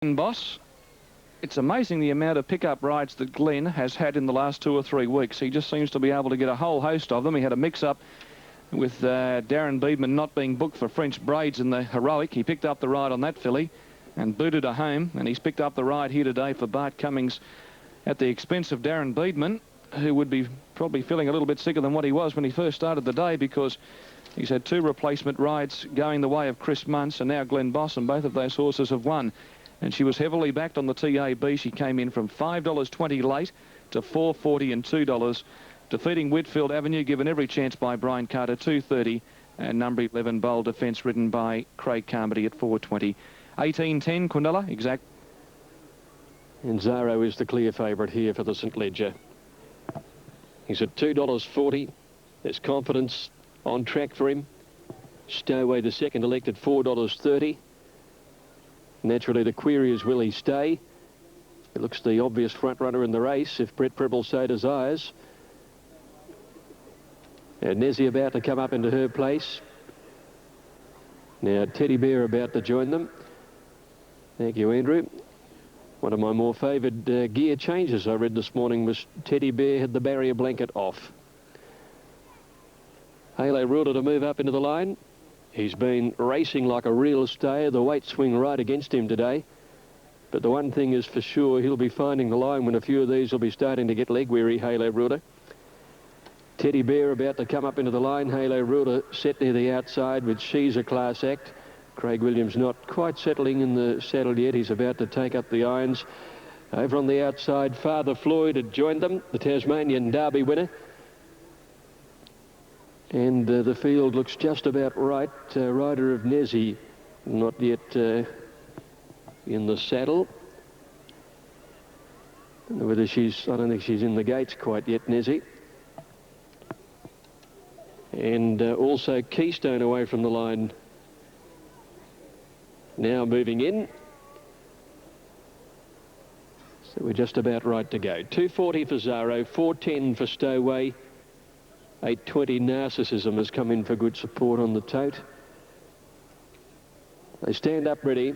Boss. It's amazing the amount of pickup rides that Glenn has had in the last 2 or 3 weeks. He just seems to be able to get a whole host of them. He had a mix-up with Darren Beedman not being booked for French Braids in the Heroic. He picked up the ride on that filly and booted her home, and he's picked up the ride here today for Bart Cummings at the expense of Darren Beedman, who would be probably feeling a little bit sicker than what he was when he first started the day, because he's had 2 replacement rides going the way of Chris Muntz and now Glenn Boss, and both of those horses have won. And she was heavily backed on the TAB. She came in from $5.20 late to $4.40 and $2, defeating Whitfield Avenue, given every chance by Brian Carter, $2.30, and number 11, Bold Defence, ridden by Craig Carmody at $4.20. 18.10, Quinella, exact. And Zaro is the clear favourite here for the St Ledger. He's at $2.40. There's confidence on track for him. Stowaway, the second elected, $4.30. Naturally, the query is, will he stay? It looks the obvious front runner in the race, if Brett Preble so desires. And Nezzy about to come up into her place. Now, Teddy Bear about to join them. Thank you, Andrew. One of my more favoured gear changes I read this morning was Teddy Bear had the barrier blanket off. Halo Ruler to move up into the line. He's been racing like a real stayer. The weight swing right against him today. But the one thing is for sure, he'll be finding the line when a few of these will be starting to get leg weary, Halo Ruler. Teddy Bear about to come up into the line. Halo Ruler set near the outside with She's a Class Act. Craig Williams not quite settling in the saddle yet. He's about to take up the irons. Over on the outside, Father Floyd had joined them, the Tasmanian Derby winner. And the field looks just about right. Rider of Nezzy, not yet in the saddle. Don't know whether I don't think she's in the gates quite yet, Nezzy. And also Keystone away from the line. Now moving in. So we're just about right to go. 2.40 for Zaro, 4.10 for Stowaway. 8.20 Narcissism has come in for good support on the tote. They stand up ready.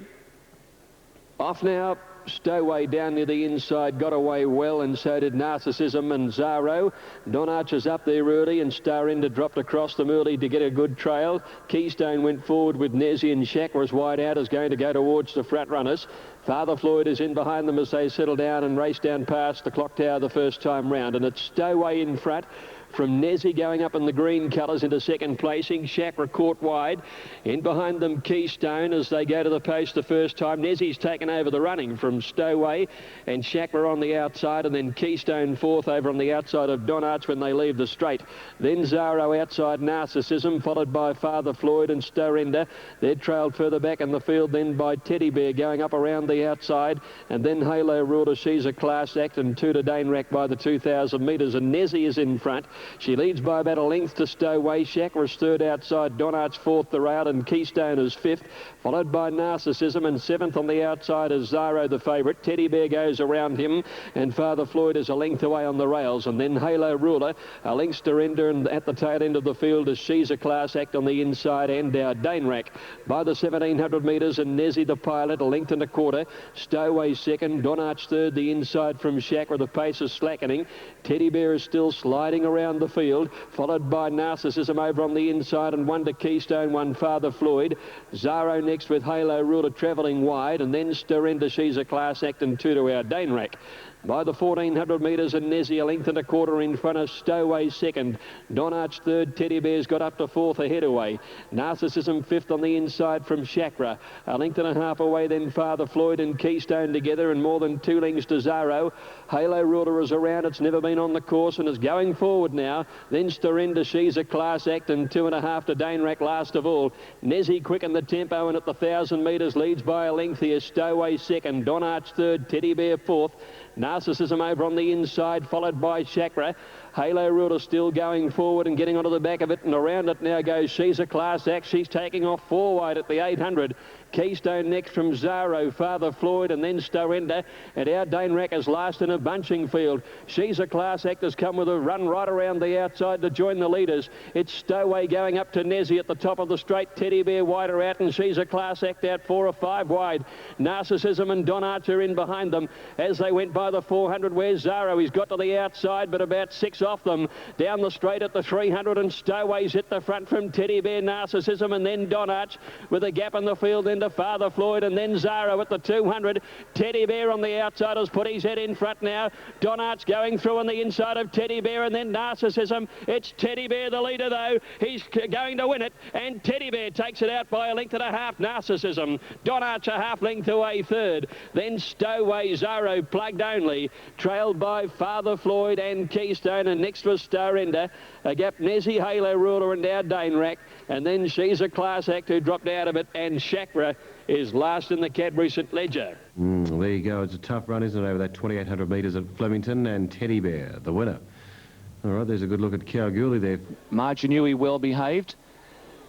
Off now. Stowaway down near the inside, got away well, and so did Narcissism and Zaro. Don Archer's up there early, and Star Ender dropped across them early to get a good trail. Keystone went forward with Nezzy, and Shack was wide out, is going to go towards the front runners. Father Floyd is in behind them as they settle down and race down past the clock tower the first time round, and it's Stowaway in front. From Nezzy going up in the green colours into second placing. Shakra caught wide. In behind them, Keystone as they go to the post the first time. Nezzy's taken over the running from Stowaway, and Shakra on the outside, and then Keystone fourth over on the outside of Don Arch when they leave the straight. Then Zaro outside Narcissism, followed by Father Floyd and Storenda. They're trailed further back in the field then by Teddy Bear going up around the outside, and then Halo Ruler, She's a Class Act, and Tutor Danerac by the 2,000 metres, and Nezzy is in front. She leads by about a length to Stowaway. Shakra's third outside, Don Arch fourth the rail, and Keystone is fifth, followed by Narcissism, and seventh on the outside is Zaro the favourite. Teddy Bear goes around him, and Father Floyd is a length away on the rails, and then Halo Ruler, a length Storenda, and at the tail end of the field is She's a Class Act on the inside, and our Danerac by the 1,700 metres, and Nezzy the pilot, a length and a quarter. Stowaway second, Don Arch third, the inside from Shakra. The pace is slackening. Teddy Bear is still sliding around the field, followed by Narcissism over on the inside, and one to Keystone, one Father Floyd. Zaro next with Halo Ruler travelling wide, and then Storenda, She's a Class Act, and two to our Danerac. By the 1,400 metres, and Nezzy a length and a quarter in front of Stowaway second. Don Arch third. Teddy Bear's got up to fourth ahead away. Narcissism fifth on the inside from Shakra. A length and a half away then Father Floyd and Keystone together, and more than 2 lengths to Zaro. Halo Ruler is around. It's never been on the course and is going forward now. Then Storenda, She's a Class Act, and 2.5 to Danerac last of all. Nezzy quickened the tempo, and at the 1,000 metres leads by a length here. Stowaway second. Don Arch third. Teddy Bear fourth. Narcissism over on the inside, followed by Shakra. Halo Ruler still going forward and getting onto the back of it, and around it now goes She's a Class Act. She's taking off 4 wide at the 800. Keystone next from Zaro, Father Floyd, and then Stoenda. And our Danerak is last in a bunching field. She's a Class Act has come with a run right around the outside to join the leaders. It's Stowaway going up to Nezzy at the top of the straight. Teddy Bear wider out, and She's a Class Act out 4 or 5 wide. Narcissism and Don Archer in behind them as they went by the 400. Where's Zaro? He's got to the outside, but about 6 off them. Down the straight at the 300, and Stowaway's hit the front from Teddy Bear, Narcissism, and then Don Arch with a gap in the field into Father Floyd, and then Zaro at the 200. Teddy Bear on the outside has put his head in front now. Don Arch going through on the inside of Teddy Bear, and then Narcissism. It's Teddy Bear the leader though. He's going to win it, and Teddy Bear takes it out by a length and a half. Narcissism. Don Arch a half length to a third. Then Stowaway, Zaro plugged only, trailed by Father Floyd and Keystone, and next was Starenda. A gap Nezzy, Halo Ruler, and our Danerak, and then She's a Class Act who dropped out of it, and Shakra is last in the Cadbury St Leger. There you go. It's a tough run, isn't it, over that 2,800 metres at Flemington, and Teddy Bear, the winner. All right, there's a good look at Kalgoorlie there. Marginui well behaved.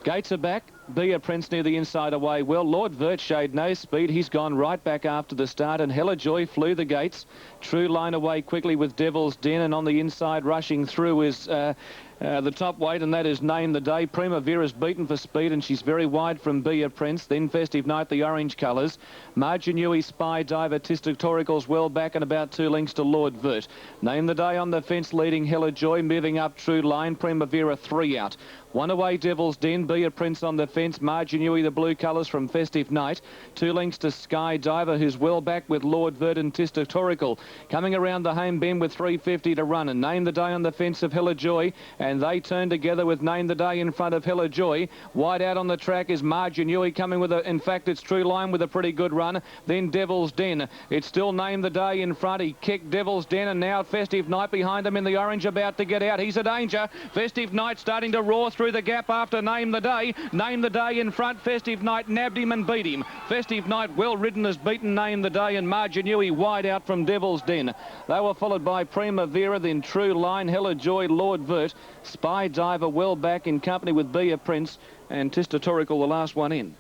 Gates are back. Bia Prince near the inside away well. Lord Vert showed no speed. He's gone right back after the start, and Hella Joy flew the gates. True Line away quickly with Devil's Den, and on the inside rushing through is the top weight, and that is Name the Day. Primavera's beaten for speed, and she's very wide from Bia Prince. Then Festive Night, the orange colours. Marginui, Spy Diver, Tistorical's well back, and about 2 lengths to Lord Vert. Name the Day on the fence, leading Hella Joy, moving up True Line. Primavera 3 out. 1 away Devil's Den, Bia Prince on the fence. Marginui, the blue colours from Festive Night. 2 lengths to Sky Diver, who's well back with Lord Vert and Tistorical. Coming around the home bend with 3.50 to run, and Name the Day on the fence of Hella Joy, and they turn together with Name the Day in front of Hella Joy. Wide out on the track is Marginui coming with in fact, it's True Line with a pretty good run. Then Devil's Den. It's still Name the Day in front. He kicked Devil's Den, and now Festive Night behind him in the orange about to get out. He's a danger. Festive Night starting to roar through the gap after Name the Day. Name the Day in front. Festive Night nabbed him and beat him. Festive Night, well ridden, has beaten Name the Day, and Marginui wide out from Devil's Den. They were followed by Primavera, then True Line, Hella Joy, Lord Vert, Spy Diver well back in company with Bia Prince, and Tistorical the last one in.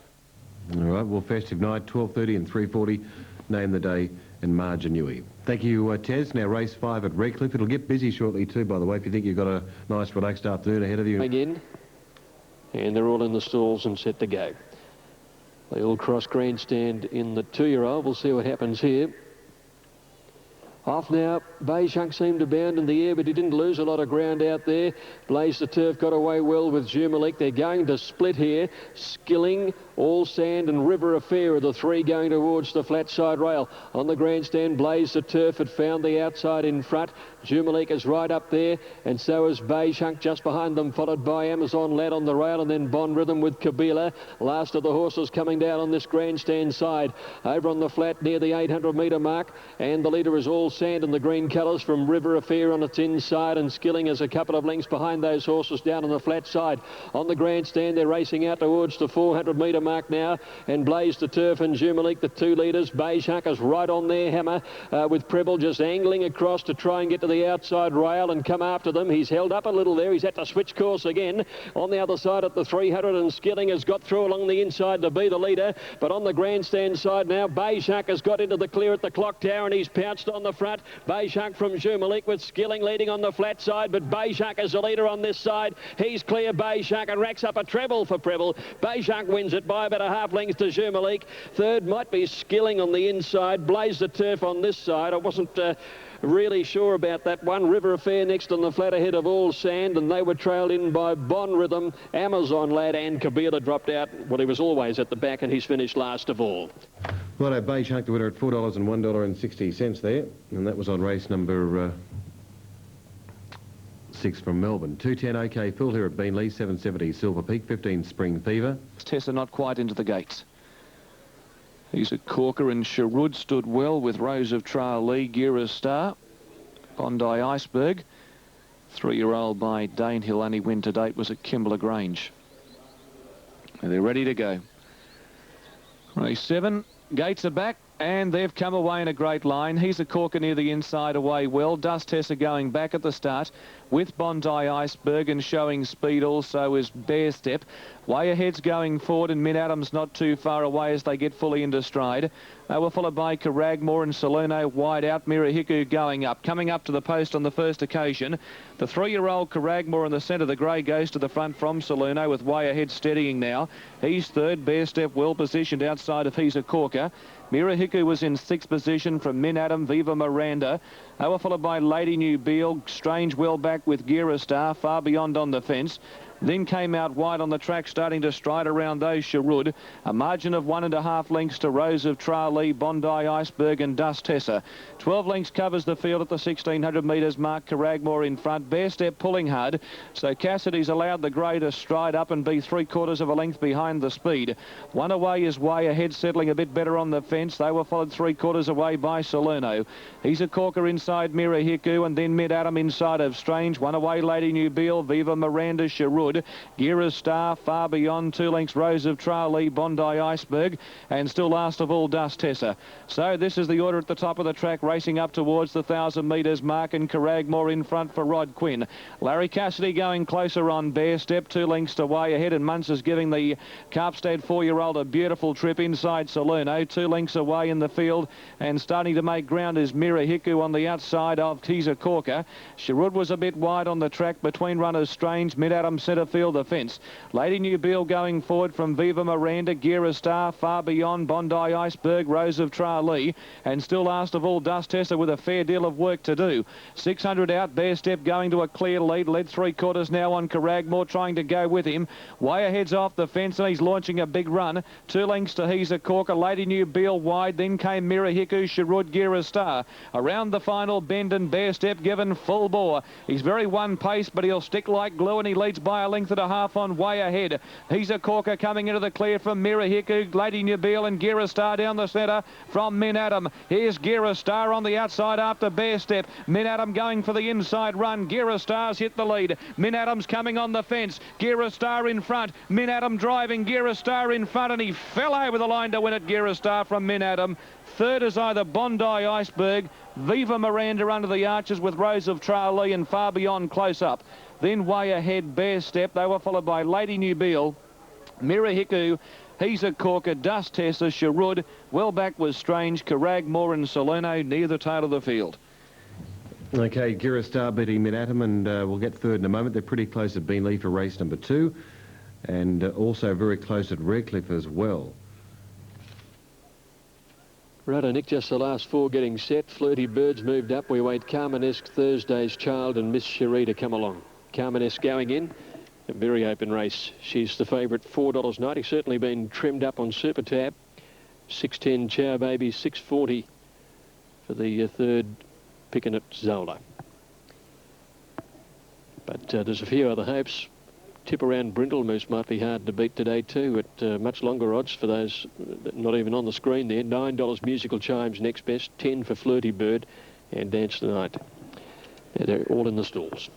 All right, well, Festive Night, 12.30 and 3.40, Name the Day and Marginui. Thank you, Tez. Now race 5 at Redcliffe. It'll get busy shortly too, by the way, if you think you've got a nice relaxed afternoon ahead of you. Again, and they're all in the stalls and set to go. They all cross grandstand in the 2-year-old. We'll see what happens here. Off now, Beijing seemed to bound in the air, but he didn't lose a lot of ground out there. Blaze the Turf got away well with Jumalik. They're going to split here. Skilling, All Sand and River Affair are the 3 going towards the flat side rail. On the grandstand, Blaze the Turf had found the outside in front. Jumalik is right up there, and so is Beijing just behind them, followed by Amazon Lad on the rail, and then Bond Rhythm with Kabila. Last of the horses coming down on this grandstand side. Over on the flat near the 800-metre mark, and the leader is All Sand in the green colours from River Affair on its inside, and Skilling is a couple of lengths behind those horses down on the flat side. On the grandstand, they're racing out towards the 400-metre mark now, and Blaze the Turf and Jumalik, the 2 leaders. Beijing is right on their hammer with Preble just angling across to try and get to the outside rail and come after them. He's held up a little there. He's had to switch course again. On the other side at the 300, and Skilling has got through along the inside to be the leader, but on the grandstand side now, Beijing has got into the clear at the clock tower, and he's pounced on the front. Beijing from Jumalik with Skilling leading on the flat side, but Beijing is the leader on this side. He's clear, Beijing, and racks up a treble for Preble. Beijing wins it by about a half length to Jumalik. Third might be Skilling on the inside. Blaze the Turf on this side. I wasn't really sure about that one. River Affair next on the flat ahead of All Sand, and they were trailed in by Bond Rhythm, Amazon Lad, and Kabila dropped out. Well, he was always at the back, and he's finished last of all. Righto, Beijing the winner at $4 and $1.60 there, and that was on race number 6 from Melbourne. 210 OK Phil here at Beenleigh, 770 Silver Peak, 15 Spring Fever. Tessa not quite into the gates. He's a corker, and Sherwood stood well with Rose of Trail Lee, Gira Star, Bondi Iceberg. 3-year-old by Danehill, only win to date was at Kimbler Grange. And they're ready to go. Race 7, gates are back. And they've come away in a great line. He's a corker near the inside, away well. Dust Tessa going back at the start with Bondi Iceberg and showing speed also is Bear Step. Way ahead's going forward and Min Adams not too far away as they get fully into stride. They were followed by Caragmore and Salerno wide out. Mirahiku going up. Coming up to the post on the first occasion. The 3-year-old Caragmore in the centre. The grey goes to the front from Salerno with way ahead steadying now. He's third. Bear Step well positioned outside of He's a Corker. Mirahiku was in 6th position from Min Adam, Viva Miranda. They were followed by Lady New Beale, Strange well back with Gira Star, far beyond on the fence. Then came out wide on the track, starting to stride around those Sherwood. A margin of 1.5 lengths to Rose of Tralee, Bondi Iceberg and Dust Tessa. 12 lengths covers the field at the 1,600 metres mark. Caragmore in front. Bear Step pulling hard. So Cassidy's allowed the grey to stride up and be 3/4 of a length behind the speed. One away is way ahead, settling a bit better on the fence. They were followed 3/4 away by Salerno. He's a corker inside Mirahiku and then Mid Adam inside of Strange. One away Lady New Beale, Viva Miranda, Sherwood. Gira Star far beyond. 2 lengths Rose of Tralee, Bondi Iceberg and still last of all Dust Tessa. So this is the order at the top of the track, racing up towards the 1,000 metres mark and Caragmore in front for Rod Quinn. Larry Cassidy going closer on Bear Step, 2 lengths away ahead and Muntz is giving the Carpstead 4-year-old a beautiful trip inside Salerno. 2 lengths away in the field and starting to make ground is Mirahiku on the outside of He's a Corker. Sherwood was a bit wide on the track between runners Strange, Mid Adam centre field the fence. Lady New Beale going forward from Viva Miranda, Gira Star far beyond, Bondi Iceberg, Rose of Tralee and still last of all Dust Tessa with a fair deal of work to do. 600 out, Bear Step going to a clear lead, led 3/4 now on Caragmore trying to go with him. Way ahead's off the fence and he's launching a big run. 2 lengths to He's a Corker, Lady New Beale wide, then came Mirahiku, Sherwood, Gira Star. Around the final bend and Bear Step given full bore. He's very one pace but he'll stick like glue and he leads by a length and a half on way ahead. He's a Corker coming into the clear from Mirahiku, Lady New Beale and Gira Star down the centre from Min Adam. Here's Gira Star on the outside after Bear Step. Min Adam going for the inside run. Gira Star's hit the lead. Min Adam's coming on the fence. Gira Star in front. Min Adam driving. Gira Star in front and he fell over the line to win it. Gira Star from Min Adam. Third is either Bondi Iceberg, Viva Miranda under the arches with Rose of Tralee and far beyond close up. Then way ahead Bear Step. They were followed by Lady New Beale, Mirahiku, He's a Corker, Dust Tessa, Sherwood. Well back was Strange, Caragmore and Salerno near the tail of the field. Okay, Gira Star beating Min Adam and we'll get third in a moment. They're pretty close at Beenleigh for race number 2 and also very close at Redcliffe as well. Righto, Nick, just the last 4 getting set. Flirty Birds moved up. We wait Carmanesque, Thursday's Child and Miss Cherie to come along. Carmanesque going in. A very open race. She's the favourite, $4.90. Certainly been trimmed up on Super Tab. 6.10 Chow Baby, 6.40 for the third Pickenet Zola. But there's a few other hopes. Tip around Brindlemoose might be hard to beat today too at much longer odds for those not even on the screen there. $9 Musical Chimes next best, 10 for Flirty Bird and Dance the Night. They're all in the stalls.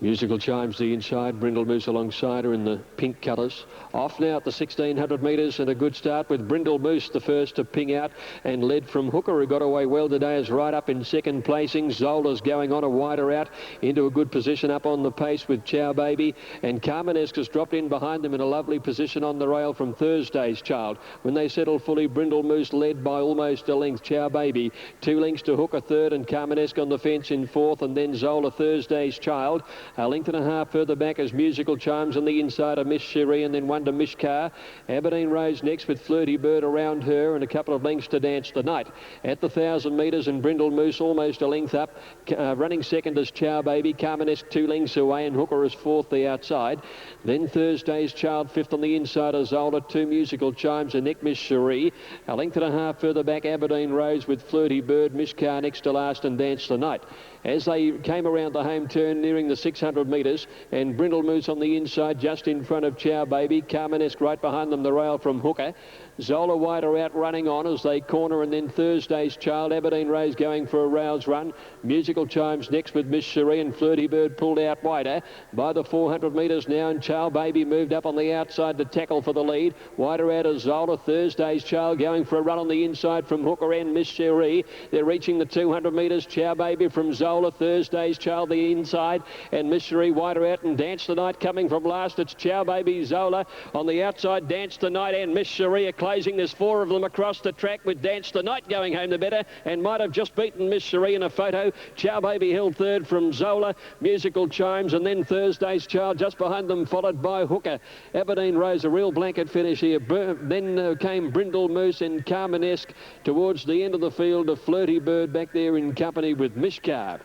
Musical Chimes the inside, Brindlemoose alongside her in the pink colours. Off now at the 1,600 metres and a good start with Brindlemoose the first to ping out and led from Hooker, who got away well today, is right up in second placing. Zola's going on a wider out into a good position up on the pace with Chow Baby, and Carmanesque has dropped in behind them in a lovely position on the rail from Thursday's Child. When they settle fully, Brindlemoose led by almost a length. Chow Baby 2 lengths to Hooker third and Carmanesque on the fence in fourth, and then Zola, Thursday's Child. A length and a half further back as Musical Chimes on the inside of Miss Cherie and then Wonder Mishkar. Aberdeen Rose next with Flirty Bird around her and a couple of lengths to Dance the Night. At the 1,000 metres and Brindlemoose almost a length up. Running second is Chow Baby. Carmanesque 2 lengths away and Hooker is fourth the outside. Then Thursday's Child fifth on the inside of Zola. 2 Musical Chimes and neck Miss Cherie. A length and a half further back Aberdeen Rose with Flirty Bird, Mishkar next to last and Dance the Night. As they came around the home turn nearing the 600 600 metres. And Brindle Moose on the inside, just in front of Chow Baby. Carmanesque right behind them, the rail from Hooker. Zola White are out running on as they corner, and then Thursday's Child. Aberdeen Ray's going for a rouse run. Musical Chimes next with Miss Cherie, and Flirty Bird pulled out wider by the 400 metres now, and Chow Baby moved up on the outside to tackle for the lead. Wider out of Zola. Thursday's Child going for a run on the inside from Hooker and Miss Cherie. They're reaching the 200 metres. Chow Baby from Zola. Thursday's Child the inside, and Miss Cherie wider out, and Dance the Night coming from last. It's Chow Baby, Zola on the outside, Dance the Night and Miss Cherie closing. There's four of them across the track with Dance the Night going home the better, and might have just beaten Miss Cherie in a photo. Chow Baby held third from Zola, Musical Chimes, and then Thursday's Child just behind them, followed by Hooker. Aberdeen Rose, a real blanket finish here. Then came Brindle Moose and Carmanesque towards the end of the field. A Flirty Bird back there in company with Mishkar.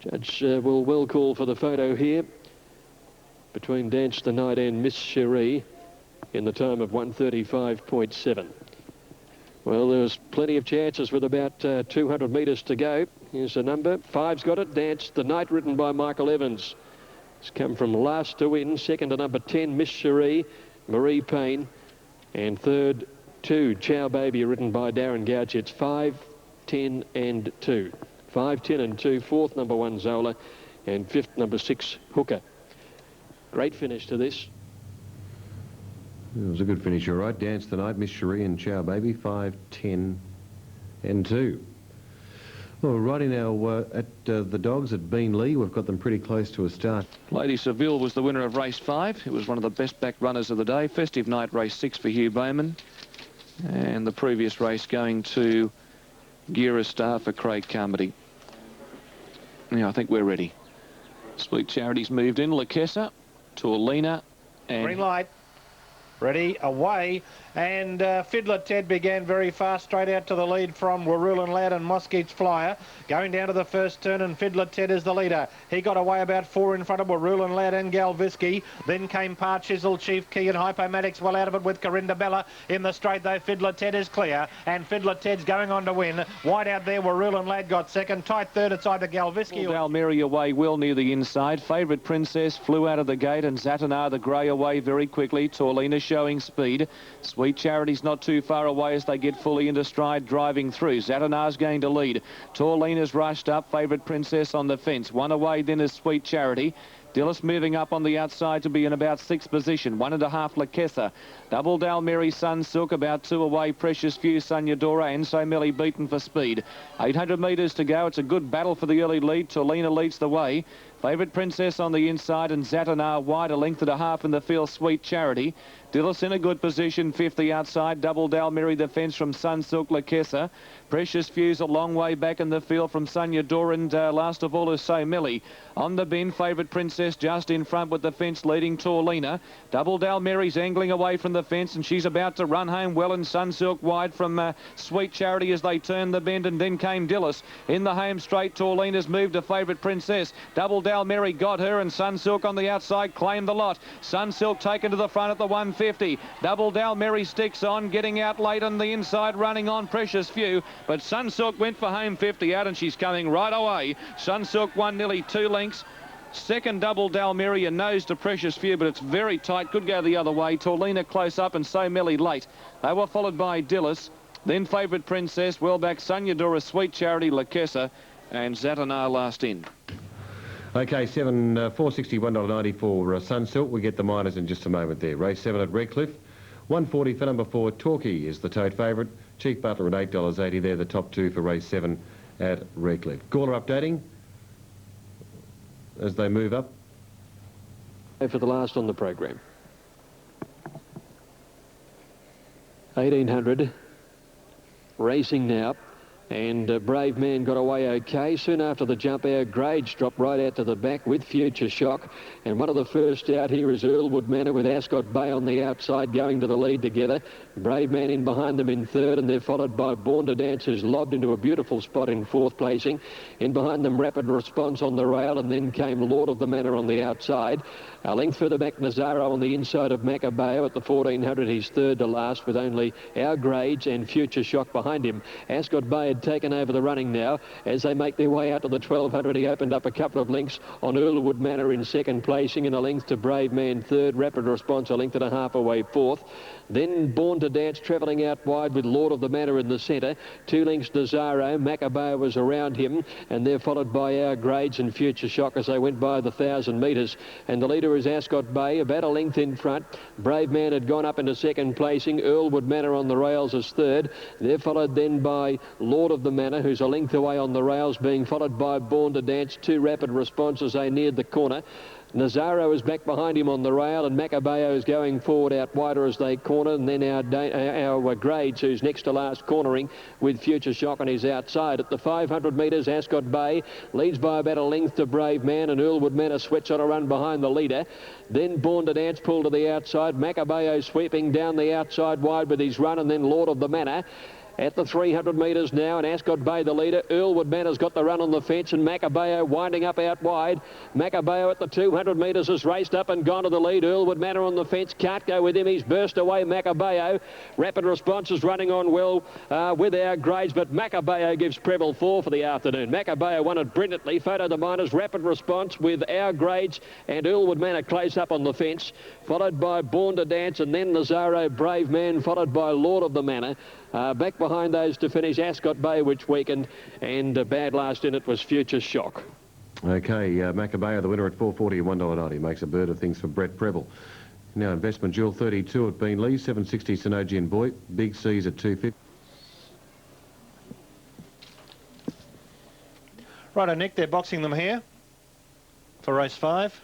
Judge will call for the photo here between Dance the Night and Miss Cherie in the time of 1:35.7. Well, there's plenty of chances with about 200 metres to go. Here's the number. 5's got it. Dance the Night, written by Michael Evans. It's come from last to win. Second to number 10, Miss Cherie, Marie Payne. And third, 2, Chow Baby, written by Darren Gouch. It's 5, 10 and 2. 5, 10 and 2. Fourth, number 1, Zola. And fifth, number 6, Hooker. Great finish to this. It was a good finish, all right. Dance the Night, Miss Cherie and Chow Baby, 5, 10 and 2. Well, righty now at the Dogs at Beenleigh, we've got them pretty close to a start. Lady Seville was the winner of race 5. It was one of the best back runners of the day. Festive Night, race 6 for Hugh Bowman. And the previous race going to Gira Star for Craig Carmody. Now, I think we're ready. Sweet Charity's moved in. Lakessa, Torlina, and... Green light. Ready, away, and Fiddler Ted began very fast, straight out to the lead from Warulin Lad and Mosquito's Flyer. Going down to the first turn, and Fiddler Ted is the leader. He got away about 4 in front of Warulin Lad and Galvisky. Then came Part Chisel, Chief Key, and Hypomatics well out of it with Corinda Bella. In the straight, though, Fiddler Ted is clear, and Fiddler Ted's going on to win. Wide out there, Warulin Lad got second. Tight third, it's either Galvisky or... Dalmiri away well near the inside. Favourite Princess flew out of the gate, and Zatanar the grey away very quickly. Torlina showing speed. Sweet Charity's not too far away as they get fully into stride driving through. Zatanar's going to lead. Torlina's rushed up. Favourite Princess on the fence. One away then is Sweet Charity. Dillis moving up on the outside to be in about 6th position. 1.5 Lakessa. Double Dalmiri, Sun Silk about 2 away. Precious Few, Sunyadora and So Melly beaten for speed. 800 metres to go. It's a good battle for the early lead. Torlina leads the way. Favourite Princess on the inside, and Zatanar wide, a length and a half in the field. Sweet Charity. Dillis in a good position, 50 outside. Double Dalmiri the fence from Sunsilk, Lakessa. Precious Few's a long way back in the field from Sunyadora, and last of all is So Melly. On the bend, Favourite Princess just in front with the fence leading Torlina. Double Dalmiri's angling away from the fence, and she's about to run home well, and Sunsilk wide from Sweet Charity as they turn the bend, and then came Dillis. In the home straight, Torlina's moved to Favourite Princess. Double Dalmiri got her, and Sunsilk on the outside claimed the lot. Sunsilk taken to the front at the 150. Double Dalmiri sticks on, getting out late on the inside, running on Precious Few, but Sunsilk went for home 50 out, and she's coming right away. Sunsilk won nearly 2 lengths. Second, Double Dalmiri, a nose to Precious Few, but it's very tight. Could go the other way. Torlina close up, and So Melly late. They were followed by Dillis. Then Favourite Princess, well back, Sunyadora, Sweet Charity, Lakessa, and Zatanar last in. Okay, 461.90 for Sunsilk. We get the minors in just a moment there. Race 7 at Redcliffe. 140 for number 4, Torquay is the tote favourite. Chief Butler at $8.80. They're the top 2 for race 7 at Redcliffe. Caller updating as they move up. For the last on the program. 1800 racing now, and Brave Man got away okay. Soon after the jump, our grades dropped right out to the back with Future Shock, and one of the first out here is Earlwood Manor with Ascot Bay on the outside going to the lead together. Brave Man in behind them in third, and they're followed by Born to Dance, who's lobbed into a beautiful spot in 4th placing. In behind them, Rapid Response on the rail, and then came Lord of the Manor on the outside. A length further back, Nazaro on the inside of Macabeo at the 1400. He's third to last with only our grades and Future Shock behind him. Ascot Bay had taken over the running now. As they make their way out to the 1200, he opened up a couple of lengths on Earlwood Manor in second placing, and a length to Brave Man third. Rapid Response a length and a half away fourth. Then Born to Dance travelling out wide with Lord of the Manor in the centre. 2 lengths to Zaro. Macabeo was around him, and they're followed by Our Grades and Future Shock as they went by the 1,000 metres. And the leader is Ascot Bay, about a length in front. Brave Man had gone up into second placing. Earlwood Manor on the rails as third. They're followed then by Lord of the Manor, who's a length away on the rails, being followed by Born to Dance. 2 Rapid Response as they neared the corner. Nazaro is back behind him on the rail, and Macabeo is going forward out wider as they corner, and then our Grades, who's next to last, cornering with Future Shock on his outside. At the 500 metres, Ascot Bay leads by about a length to Brave Man, and Earlwood Manor sweats on a run behind the leader. Then Born to Dance pulled to the outside. Macabeo sweeping down the outside wide with his run, and then Lord of the Manor. At the 300 metres now, and Ascot Bay the leader. Earlwood Manor's got the run on the fence, and Macabeo winding up out wide. Macabeo at the 200 metres has raced up and gone to the lead. Earlwood Manor on the fence, can't go with him. He's burst away, Macabeo. Rapid Response is running on well with Our Grades, but Macabeo gives Preble 4 for the afternoon. Macabeo won it brilliantly. Photo the Miners, Rapid Response with Our Grades and Earlwood Manor close up on the fence, followed by Born to Dance, and then Nazaro, Brave Man, followed by Lord of the Manor. Back behind those to finish Ascot Bay, which weakened, and bad last in it was Future Shock. Okay, Macabeo, the winner at $4.40 and $1.90, makes a bird of things for Brett Preble. Now, Investment Jewel 32 at Beanley, 760 Synogy and Boy, Big C's at 250. Righto, Nick, they're boxing them here for race 5.